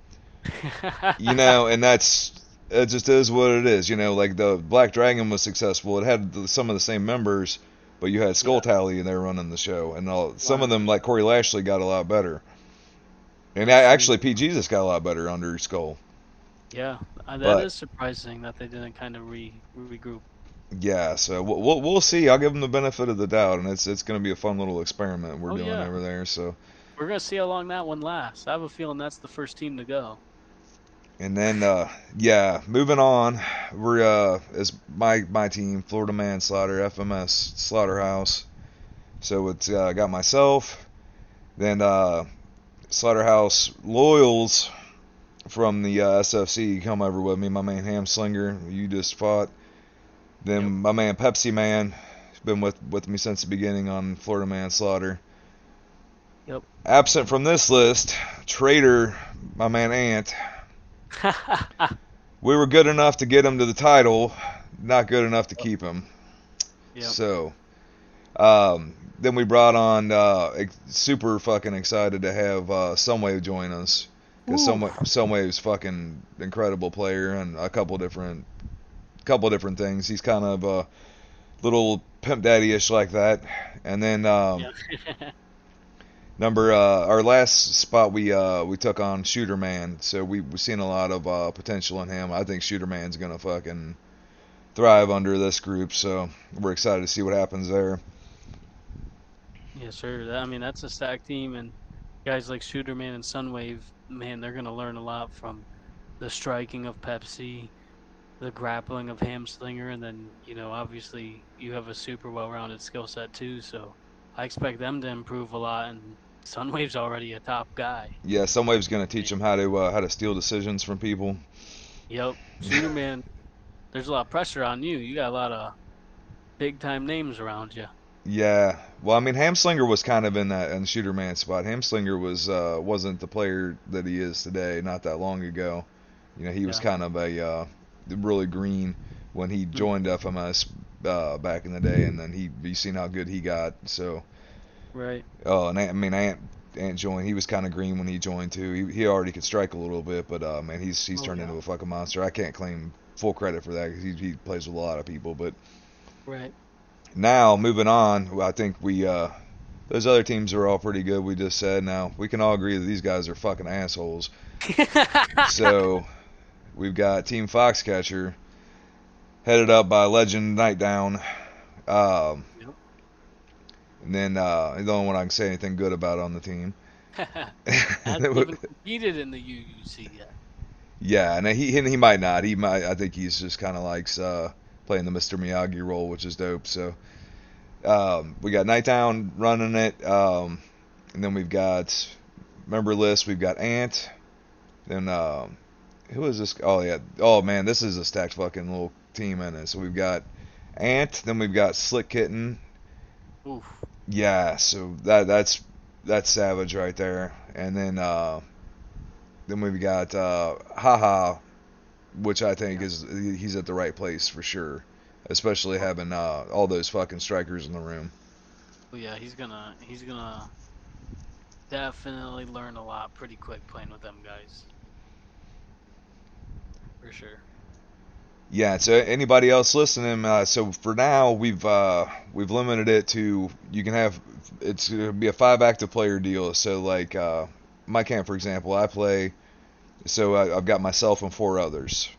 and that's it. Just is what it is. Like the Black Dragon was successful. It had some of the same members, but you had Yeah, Skull Tally and they're running the show, and some of running the them like show. Corey Lashley got a lot better, and That's true. actually P Jesus got a lot better under Skull. Yeah, that But is surprising that they didn't kind of regroup. yeah, so we'll see. I'll give them the benefit of the doubt, and it's going to be a fun little experiment we're Oh doing yeah, over there. So, we're gonna see how long that one lasts. I have a feeling that's the first team to go. and then yeah, moving on, we're as my team, Florida Manslaughter, FMS Slaughterhouse. So it's got myself, then Slaughterhouse Loyals from the SFC come over with me. My man Hamslinger, you just fought. Yep. Then my man Pepsi Man, has been with me since the beginning on Florida Manslaughter. Yep. Absent from this list, Trader, my man Ant. We were good enough to get him to the title, not good enough to keep him. Yep. So, then we brought on, super fucking excited to have Somewave join us. Because Ooh. Somewave's fucking incredible player and a couple different things. He's kind of a little pimp daddy-ish like that. And then Yeah. our last spot we took on Shooter Man, so we've seen a lot of potential in him. I think Shooter Man's gonna fucking thrive under this group, so we're excited to see what happens there. Yes, sir. I mean, that's a stacked team, and guys like Shooterman and Sunwave, man, they're gonna learn a lot from the striking of Pepsi, the grappling of Hamslinger, and then obviously you have a super well-rounded skill set too. So I expect them to improve a lot. And Sunwave's already a top guy. Yeah, Somewave's gonna I teach mean, him how to steal decisions from people. yep, Shooterman. There's a lot of pressure on you. You got a lot of big-time names around you. Yeah, well, I mean, Hamslinger was kind of in Shooter Man spot. Hamslinger wasn't the player that he is today. Not that long ago, he was Yeah. kind of a really green when he joined Mhm. FMS back in the day, and then you seen how good he got. So, Right. oh, and I mean, Ant joined. He was kind of green when he joined too. He already could strike a little bit, but man, he's Oh turned yeah. into a fucking monster. I can't claim full credit for that because he plays with a lot of people. But Right. now moving on, I think we those other teams are all pretty good. We just said now we can all agree that these guys are fucking assholes. So we've got Team Foxcatcher headed up by Legend Nightdown. Um, Yep. and then the only one I can say anything good about on the team. Hasn't even competed in the U.U.C. yet. Yeah, and he might not. He might. I think he's just kind of likes playing the Mr. Miyagi role, which is dope. So we got Nightdown running it, and then we've got member list. We've got Ant. Then who is this? Oh yeah. Oh man, this is a stacked fucking little team in it. So we've got Ant. Then we've got Slick Kitten. Oof. Yeah. So that's savage right there. And then we've got Haha, which I think Yeah. is he's at the right place for sure, especially Oh, having all those fucking strikers in the room. yeah. He's gonna definitely learn a lot pretty quick playing with them guys for sure. Yeah, so anybody else listening, so for now we've limited it to you can have it's gonna be a 5 active player deal. So like my camp, for example, I play. So I've got myself and 4 others.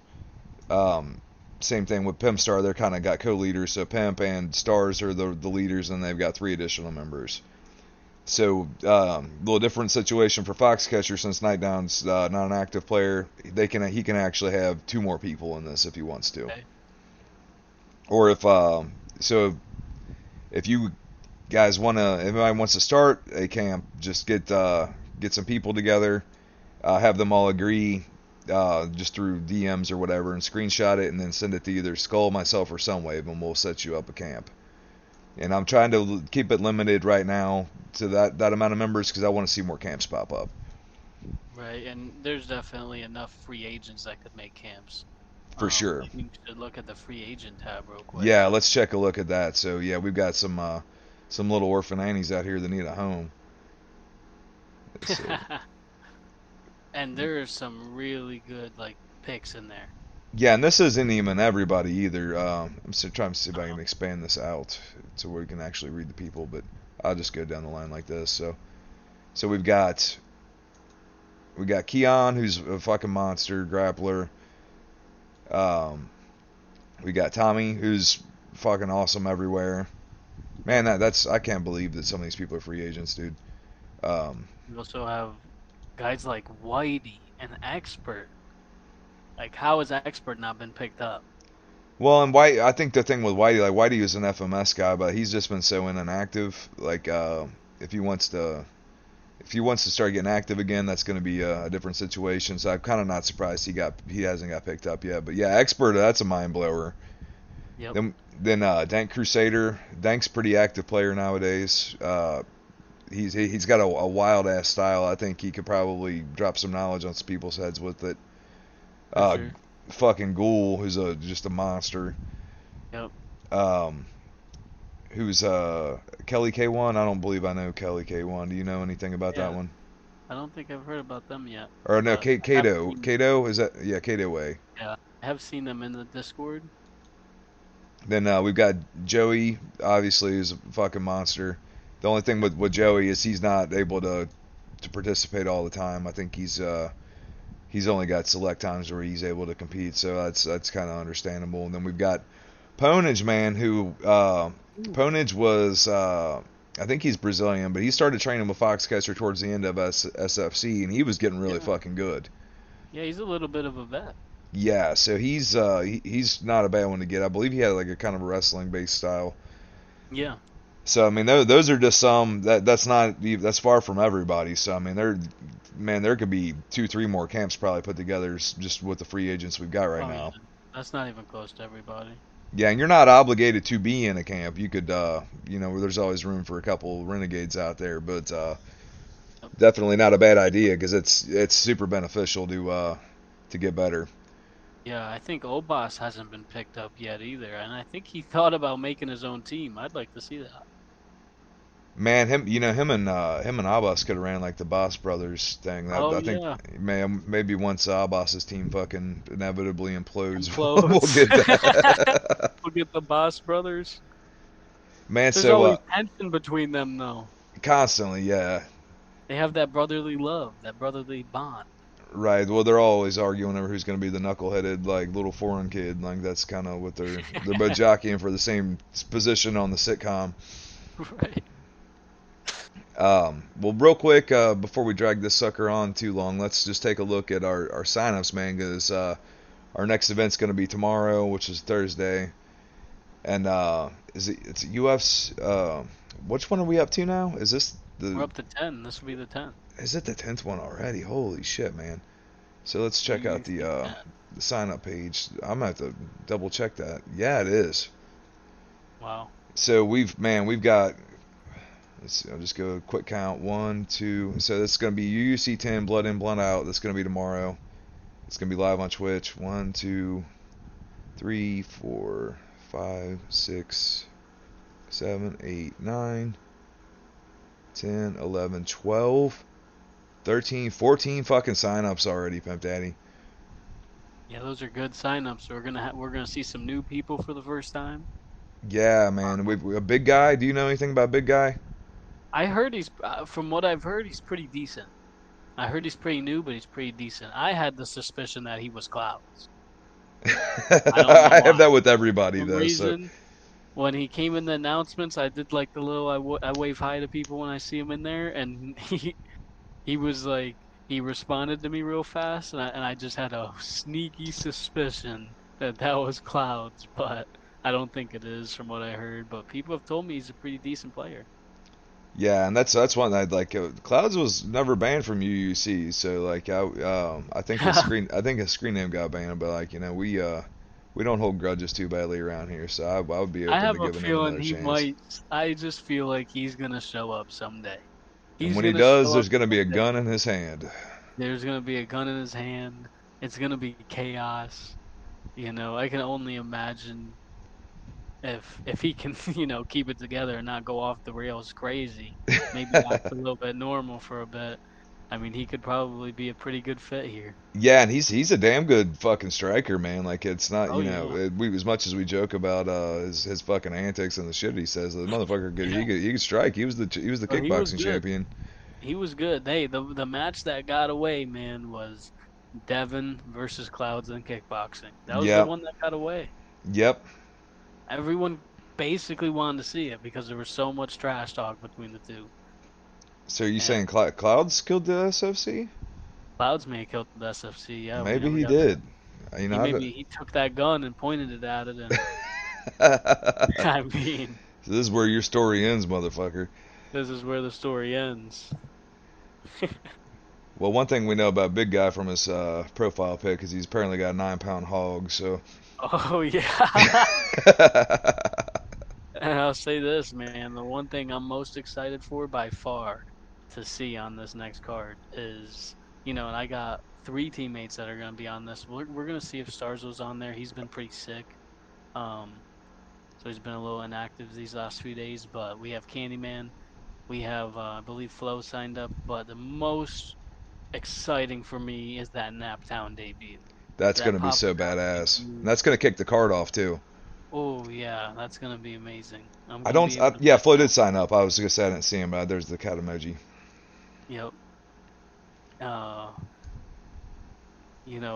Um, Same thing with Pimp Star. They're kind of got co-leaders. So Pimp and Stars are the leaders, and they've got 3 additional members. So a little different situation for Foxcatcher since Nightdown's not an active player. He can actually have 2 more people in this if he wants to. Okay. Or so if you guys want to, if anybody wants to start a camp, just get some people together, have them all agree just through DMs or whatever, and screenshot it and then send it to either Skull, myself, or Sunwave, and we'll set you up a camp. And I'm trying to keep it limited right now to that amount of members because I want to see more camps pop up. Right, and there's definitely enough free agents that could make camps. For sure. Maybe we should look at the free agent tab real quick. Yeah, let's check a look at that. So yeah, we've got some little orphan Annies out here that need a home. Let's see. And there are some really good like picks in there. Yeah, and this isn't even everybody either. I'm still trying to see if I Uh, can expand this out to where we can actually read the people, but I'll just go down the line like this. So we got Keon, who's a fucking monster grappler. Um, we got Tommy, who's fucking awesome everywhere. Man, that's I can't believe that some of these people are free agents, dude. Um, we also have guys like Whitey and Expert. Like, how has Expert not been picked up? well, and White, I think the thing with Whitey, like Whitey is an FMS guy, but he's just been so inactive. Like, if he wants to if he wants to start getting active again, that's going to be a different situation. So I'm kind of not surprised he hasn't got picked up yet. But yeah, Expert, that's a mind blower. Yep, Then Dank Crusader, Dank's a pretty active player nowadays. He's got a wild ass style. I think he could probably drop some knowledge on some people's heads with it. for Uh, sure. Fucking Ghoul, who's just a monster. Yep. Um, who's Kelly K1? I don't believe I know Kelly K1. Do you know anything about that Yeah. one? I don't think I've heard about them yet, Or no, but I have Kato. seen. Kato is that? Yeah, Kato Way. Yeah, I have seen them in the Discord. Then we've got Joey. Obviously, is a fucking monster. The only thing with Joey is he's not able to participate all the time. I think he's only got select times where he's able to compete, so that's kind of understandable. And then we've got Ponage, man, who Ooh. Ponage was I think he's Brazilian, but he started training with Foxcatcher towards the end of SFC, and he was getting really Yeah. fucking good. Yeah, he's a little bit of a vet. Yeah, so he's not a bad one to get. I believe he had like a kind of a wrestling based style. Yeah. So I mean, those are just some that's far from everybody. So I mean, there could be 2, 3 more camps probably put together just with the free agents we've got right Oh yeah. now. That's not even close to everybody. Yeah, and you're not obligated to be in a camp. You could, there's always room for a couple renegades out there, but Yep. definitely not a bad idea because it's super beneficial to get better. Yeah, I think Obas hasn't been picked up yet either, and I think he thought about making his own team. I'd like to see that. Man, him and Abbas could have ran like the Boss Brothers thing. That Oh I think yeah, maybe once Abbas's team fucking inevitably implodes, we'll implodes. get that. We'll get the Boss brothers. Man, There's so always tension between them, though. constantly, yeah, They have that brotherly love, that brotherly bond. right. Well, they're always arguing over who's going to be the knuckleheaded like little foreign kid. Like that's kind of what they're both jockeying for the same position on the sitcom. Right. Well, real quick, before we drag this sucker on too long, let's just take a look at our signups, man, because our next event's going to be tomorrow, which is Thursday. And it's UFC. Which one are we up to now? Is this We're the up to 10. This will be the 10th. is it the 10th one already? Holy shit, man! So let's check out UUC 10. the sign up page. I'm gonna have to double check that. Yeah, it is. Wow. So we've got. Let's see, I'll just go a quick count. 1, 2. So that's gonna be UUC 10 Blood In Blood Out. That's gonna be tomorrow. It's gonna be live on Twitch. 1, 2, 3, 4, 5, 6, 7, 8, 9, 10, 11, 12, 13, 14 fucking signups already, Pimp Daddy. Yeah, those are good signups. So we're gonna see some new people for the first time. Yeah, man. A big guy. Do you know anything about big guy? I heard from what I've heard, he's pretty decent. I heard he's pretty new, but he's pretty decent. I had the suspicion that he was Clouds. I don't know I have why. that with everybody For some though. So reason, when he came in the announcements, I did like the little I wave hi to people when I see him in there, and he was like he responded to me real fast, and I just had a sneaky suspicion that that was Clouds, but I don't think it is from what I heard. But people have told me he's a pretty decent player. yeah, and that's one I'd like. Clouds was never banned from U.U.C. So like I think his screen name got banned, but like we don't hold grudges too badly around here. So I would be I open to have a giving him feeling another he chance. might. I just feel like he's gonna show up someday. And He's when he gonna does, show up there's gonna be a gun someday. in his hand. There's gonna be a gun in his hand. It's gonna be chaos. I can only imagine if he can, keep it together and not go off the rails crazy. Maybe act a little bit normal for a bit. I mean, he could probably be a pretty good fit here. Yeah, and he's a damn good fucking striker, man. Like it's not, Oh yeah, we as much as we joke about his fucking antics and the shit he says, the motherfucker yeah. he could strike. He was the Oh, he was kickboxing good. champion. He was good. Hey, the match that got away, man, was Devin versus Clouds in kickboxing. That was the Yep, one that got away. yep. Everyone basically wanted to see it because there was so much trash talk between the two. So are you And saying Clouds killed the SFC? Clouds may have killed the SFC. Yeah, we Maybe never he got that. did. You know, He I don't. maybe he took that gun and pointed it at it, and So I mean, this is where your story ends, motherfucker. this is where the story ends. Well, one thing we know about Big Guy from his profile pic is he's apparently got a 9 pound hog. So Oh yeah. And I'll say this, man, the one thing I'm most excited for by far to see on this next card is, and I got three teammates that are going to be on this. We're going to see if Starzo's on there. He's been pretty sick. Um, so he's been a little inactive these last few days, but we have Candyman. We have, I believe, Flo signed up, but the most exciting for me is that Naptown debut. that's That gonna be Papa so Down badass. And debut. that's gonna kick the card off too. Oh yeah, that's gonna be amazing. I'm I gonna don't. be able to Yeah, match Flo did up. sign up. I was gonna say I didn't see him, but there's the cat emoji. Yep. Uh,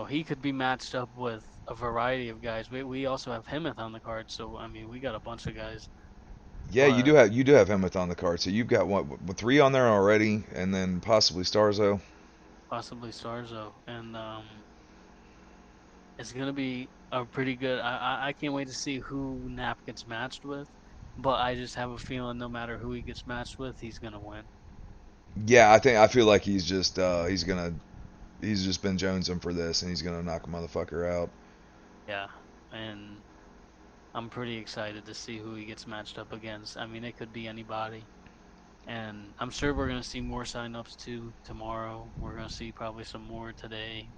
he could be matched up with a variety of guys. We also have Himeth on the card, so I mean we got a bunch of guys, Yeah, but you do have Hemeth on the card, so you've got what three on there already, and then possibly Starzo. possibly Sarzo, and it's gonna be a pretty good. I can't wait to see who Nap gets matched with, but I just have a feeling no matter who he gets matched with, he's gonna win. Yeah, I feel like he's just been jonesing for this, and he's gonna knock a motherfucker out. Yeah, and I'm pretty excited to see who he gets matched up against. I mean, it could be anybody. And I'm sure we're gonna see more signups too tomorrow. We're gonna see probably some more today.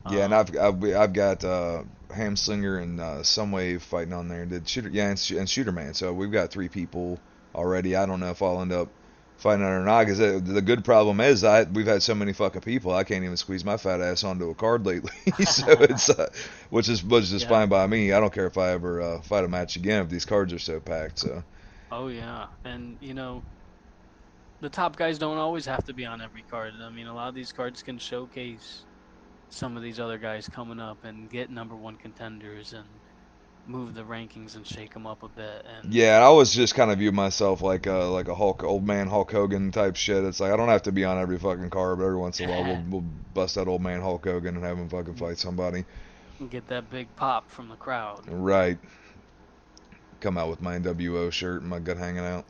Yeah, and Um, I've got Hamslinger and Somewave fighting on there, and did Shooter yeah, and Shooter Man. So we've got three people already. I don't know if I'll end up fighting on it or not. Because the good problem is we've had so many fucking people. I can't even squeeze my fat ass onto a card lately. So it's which is yeah. fine by me. I don't care if I ever fight a match again if these cards are so packed. So Oh yeah. And the top guys don't always have to be on every card. I mean, a lot of these cards can showcase some of these other guys coming up and get number one contenders and move the rankings and shake them up a bit. And yeah, I was just kind of view myself like a Hulk old man Hulk Hogan type shit. It's like I don't have to be on every fucking card, but every once in a while we'll bust that old man Hulk Hogan and have him fucking fight somebody. get that big pop from the crowd. Right. Come out with my NWO shirt and my gut hanging out.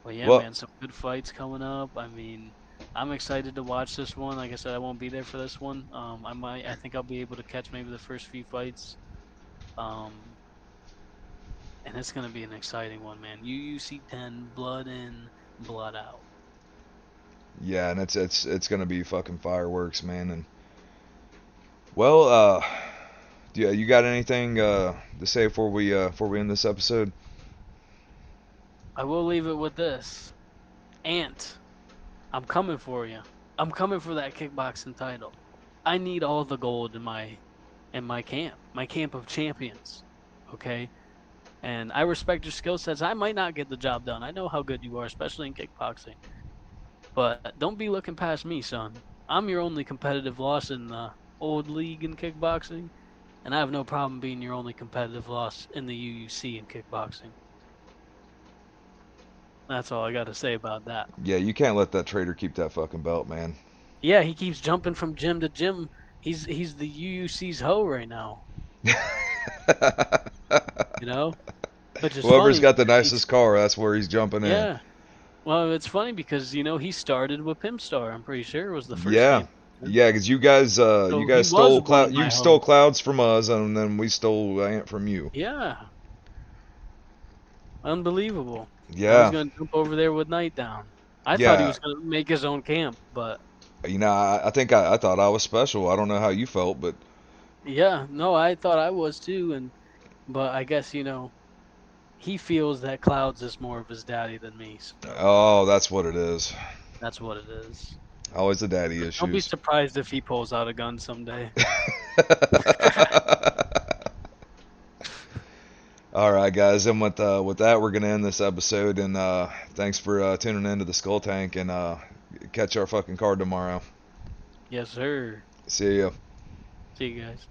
Well, yeah, Well, man, some good fights coming up. I mean, I'm excited to watch this one. Like I said, I won't be there for this one. I think I'll be able to catch maybe the first few fights. Um, and it's gonna be an exciting one, man. U.U.C 10, blood in, blood out. yeah, and it's gonna be fucking fireworks, man. And well, yeah, you got anything to say before we end this episode? I will leave it with this. Ant, I'm coming for you. I'm coming for that kickboxing title. I need all the gold in my camp of champions. Okay, and I respect your skill sets. I might not get the job done. I know how good you are, especially in kickboxing. But don't be looking past me, son. I'm your only competitive loss in the old league in kickboxing, and I have no problem being your only competitive loss in the U.U.C in kickboxing. That's all I got to say about that. Yeah, you can't let that traitor keep that fucking belt, man. Yeah, he keeps jumping from gym to gym. He's the U.U.C's hoe right now, you know? Which is Whoever's funny got the because he's nicest car, that's where he's jumping in. yeah. Well, it's funny because he started with Pimp Star. I'm pretty sure it was the first Yeah, champion. yeah, because you So he guys was stole one of cloud, my you stole hoes. clouds from us, and then we stole Ant from you. Yeah, unbelievable. Now he's Yeah, gonna jump over there with Night Down. I thought he yeah. was gonna make his own camp, but I think I thought I was special. I don't know how you felt, but yeah, no, I thought I was too, and but I guess he feels that Clouds is more of his daddy than me, so oh, that's what it is. that's what it is. Always the daddy Don't be issues. surprised if he pulls out a gun someday. All right, guys, and with that, we're gonna end this episode. And thanks for tuning in to the Skull Tank, and catch our fucking card tomorrow. Yes, sir. See ya. See you guys.